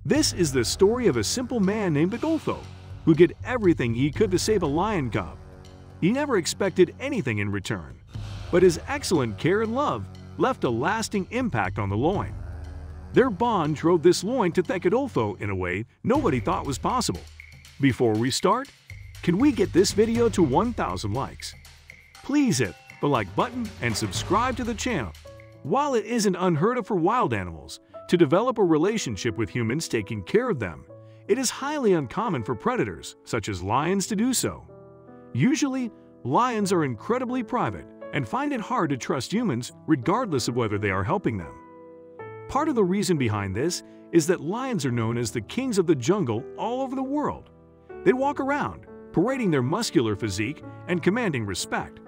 This is the story of a simple man named Adolfo, who did everything he could to save a lion cub. He never expected anything in return, but his excellent care and love left a lasting impact on the loin. Their bond drove this loin to thank Adolfo in a way nobody thought was possible. Before we start, can we get this video to 1,000 likes? Please hit the like button and subscribe to the channel. While it isn't unheard of for wild animals to develop a relationship with humans taking care of them, it is highly uncommon for predators, such as lions, to do so. Usually, lions are incredibly private and find it hard to trust humans regardless of whether they are helping them. Part of the reason behind this is that lions are known as the kings of the jungle all over the world. They walk around, parading their muscular physique and commanding respect.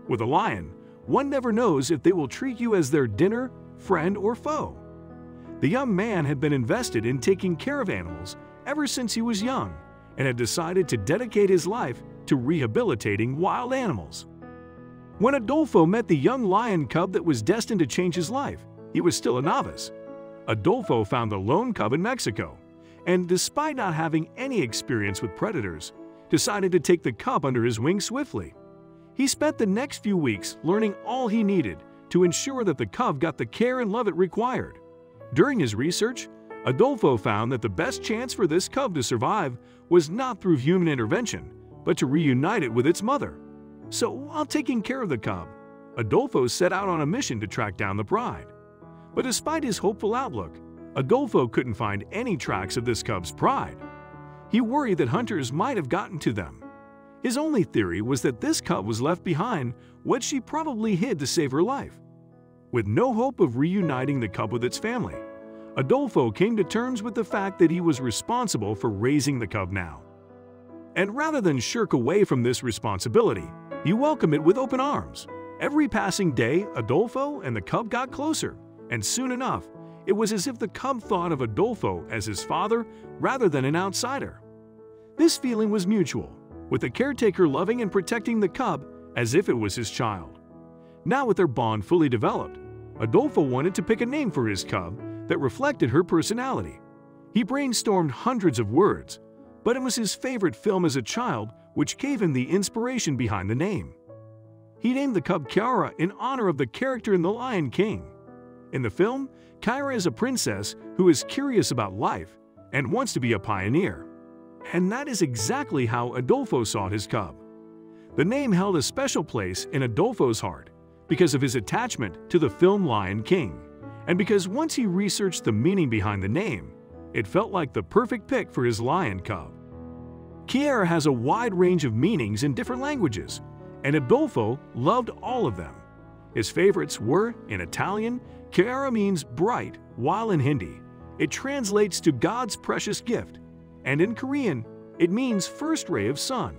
With a lion, one never knows if they will treat you as their dinner, friend, or foe. The young man had been invested in taking care of animals ever since he was young and had decided to dedicate his life to rehabilitating wild animals. When Adolfo met the young lion cub that was destined to change his life, he was still a novice. Adolfo found the lone cub in Mexico, and despite not having any experience with predators, decided to take the cub under his wing swiftly. He spent the next few weeks learning all he needed to ensure that the cub got the care and love it required. During his research, Adolfo found that the best chance for this cub to survive was not through human intervention, but to reunite it with its mother. So, while taking care of the cub, Adolfo set out on a mission to track down the pride. But despite his hopeful outlook, Adolfo couldn't find any tracks of this cub's pride. He worried that hunters might have gotten to them. His only theory was that this cub was left behind what she probably hid to save her life. With no hope of reuniting the cub with its family, Adolfo came to terms with the fact that he was responsible for raising the cub now. And rather than shirk away from this responsibility, he welcomed it with open arms. Every passing day, Adolfo and the cub got closer, and soon enough, it was as if the cub thought of Adolfo as his father rather than an outsider. This feeling was mutual, with the caretaker loving and protecting the cub as if it was his child. Now with their bond fully developed, Adolfo wanted to pick a name for his cub that reflected her personality. He brainstormed hundreds of words, but it was his favorite film as a child which gave him the inspiration behind the name. He named the cub Kiara in honor of the character in The Lion King. In the film, Kiara is a princess who is curious about life and wants to be a pioneer. And that is exactly how Adolfo saw his cub. The name held a special place in Adolfo's heart because of his attachment to the film Lion King, and because once he researched the meaning behind the name, it felt like the perfect pick for his lion cub. Kiara has a wide range of meanings in different languages, and Adolfo loved all of them. His favorites were, in Italian, Kiara means bright, while in Hindi, it translates to God's precious gift, and in Korean, it means first ray of sun.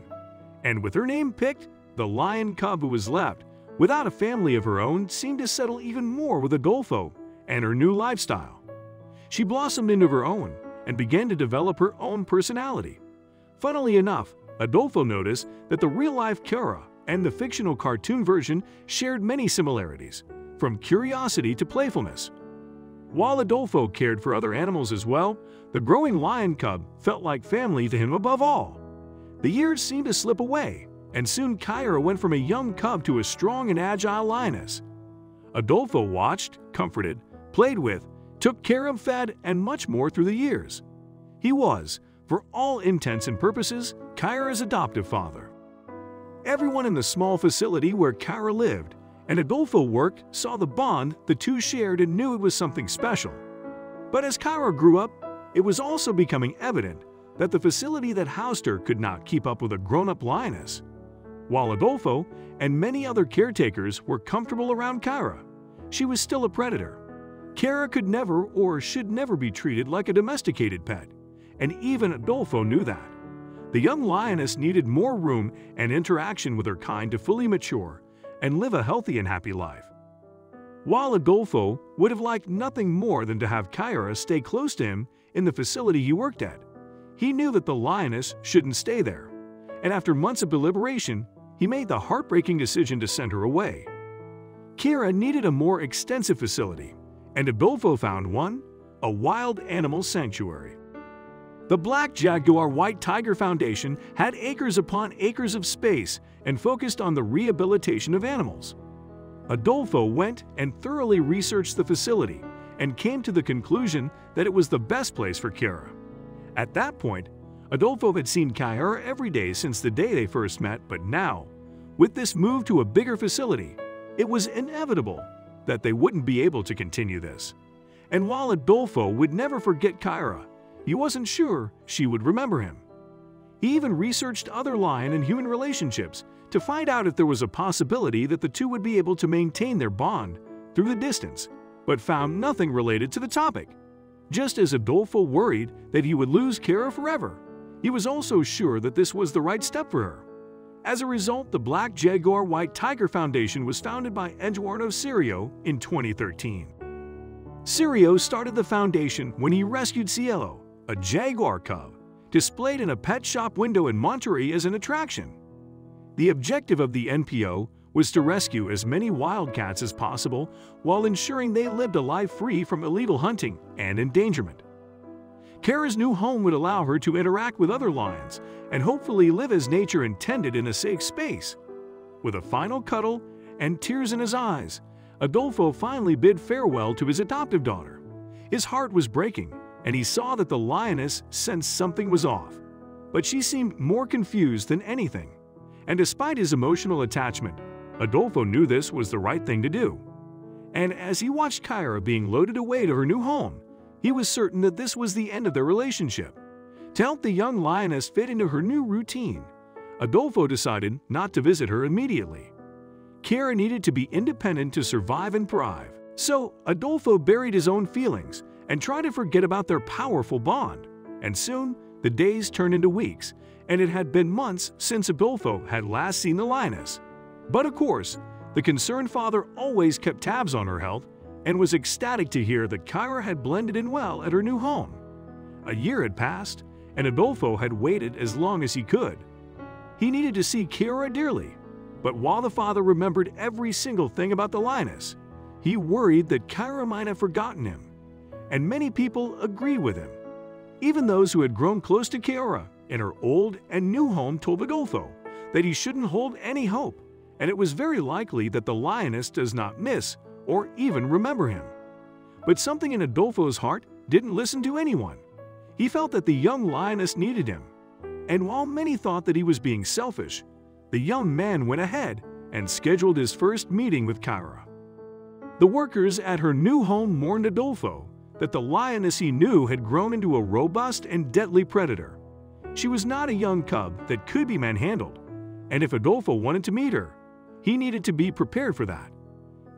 And with her name picked, the lion cub who was left without a family of her own seemed to settle even more with Adolfo and her new lifestyle. She blossomed into her own and began to develop her own personality. Funnily enough, Adolfo noticed that the real-life Kiara and the fictional cartoon version shared many similarities, from curiosity to playfulness. While Adolfo cared for other animals as well, the growing lion cub felt like family to him above all. The years seemed to slip away, and soon Kiara went from a young cub to a strong and agile lioness. Adolfo watched, comforted, played with, took care of, fed, and much more through the years. He was, for all intents and purposes, Kiara's adoptive father. Everyone in the small facility where Kiara lived and Adolfo worked saw the bond the two shared and knew it was something special. But as Kiara grew up, it was also becoming evident that the facility that housed her could not keep up with a grown-up lioness. While Adolfo and many other caretakers were comfortable around Kiara, she was still a predator. Kiara could never or should never be treated like a domesticated pet, and even Adolfo knew that. The young lioness needed more room and interaction with her kind to fully mature and live a healthy and happy life. While Adolfo would have liked nothing more than to have Kiara stay close to him in the facility he worked at, he knew that the lioness shouldn't stay there, and after months of deliberation, he made the heartbreaking decision to send her away. Kiara needed a more extensive facility, and Adolfo found one a wild animal sanctuary. The Black Jaguar White Tiger Foundation had acres upon acres of space and focused on the rehabilitation of animals. Adolfo went and thoroughly researched the facility and came to the conclusion that it was the best place for Chiara. At that point, Adolfo had seen Chiara every day since the day they first met, but now, with this move to a bigger facility, it was inevitable that they wouldn't be able to continue this. And while Adolfo would never forget Chiara, he wasn't sure she would remember him. He even researched other lion and human relationships to find out if there was a possibility that the two would be able to maintain their bond through the distance, but found nothing related to the topic. Just as Adolfo worried that he would lose Chiara forever, he was also sure that this was the right step for her. As a result, the Black Jaguar White Tiger Foundation was founded by Eduardo Cirio in 2013. Cirio started the foundation when he rescued Cielo, a jaguar cub, displayed in a pet shop window in Monterrey as an attraction. The objective of the NPO was to rescue as many wildcats as possible while ensuring they lived a life free from illegal hunting and endangerment. Chiara's new home would allow her to interact with other lions and hopefully live as nature intended in a safe space. With a final cuddle and tears in his eyes, Adolfo finally bid farewell to his adoptive daughter. His heart was breaking, and he saw that the lioness sensed something was off. But she seemed more confused than anything. And despite his emotional attachment, Adolfo knew this was the right thing to do. And as he watched Chiara being loaded away to her new home, he was certain that this was the end of their relationship. To help the young lioness fit into her new routine, Adolfo decided not to visit her immediately. Chiara needed to be independent to survive and thrive, so Adolfo buried his own feelings and tried to forget about their powerful bond. And soon, the days turned into weeks, and it had been months since Adolfo had last seen the lioness. But of course, the concerned father always kept tabs on her health and was ecstatic to hear that Chiara had blended in well at her new home. A year had passed, and Adolfo had waited as long as he could. He needed to see Chiara dearly, but while the father remembered every single thing about the lioness, he worried that Chiara might have forgotten him. And many people agreed with him. Even those who had grown close to Chiara in her old and new home told Adolfo that he shouldn't hold any hope, and it was very likely that the lioness does not miss or even remember him. But something in Adolfo's heart didn't listen to anyone. He felt that the young lioness needed him. And while many thought that he was being selfish, the young man went ahead and scheduled his first meeting with Chiara. The workers at her new home mourned Adolfo that the lioness he knew had grown into a robust and deadly predator. She was not a young cub that could be manhandled, and if Adolfo wanted to meet her, he needed to be prepared for that.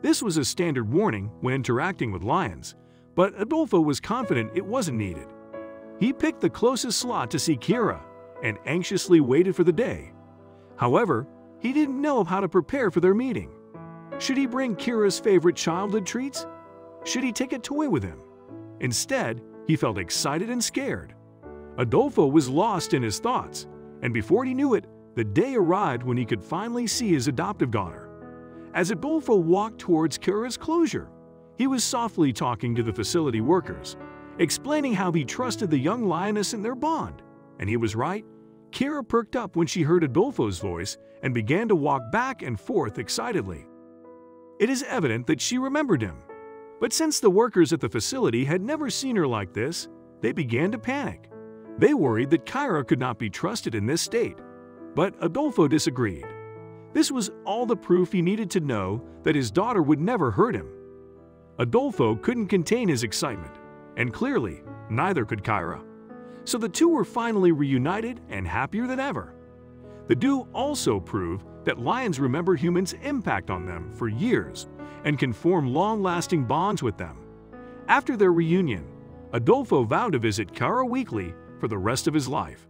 This was a standard warning when interacting with lions, but Adolfo was confident it wasn't needed. He picked the closest slot to see Chiara and anxiously waited for the day. However, he didn't know how to prepare for their meeting. Should he bring Chiara's favorite childhood treats? Should he take a toy with him? Instead, he felt excited and scared. Adolfo was lost in his thoughts, and before he knew it, the day arrived when he could finally see his adoptive daughter. As Adolfo walked towards Chiara's closure, he was softly talking to the facility workers, explaining how he trusted the young lioness in their bond. And he was right. Chiara perked up when she heard Adolfo's voice and began to walk back and forth excitedly. It is evident that she remembered him. But since the workers at the facility had never seen her like this, they began to panic. They worried that Chiara could not be trusted in this state. But Adolfo disagreed. This was all the proof he needed to know that his daughter would never hurt him. Adolfo couldn't contain his excitement, and clearly, neither could Chiara. So the two were finally reunited and happier than ever. The duo also proved that lions remember humans' impact on them for years and can form long-lasting bonds with them. After their reunion, Adolfo vowed to visit Chiara weekly for the rest of his life.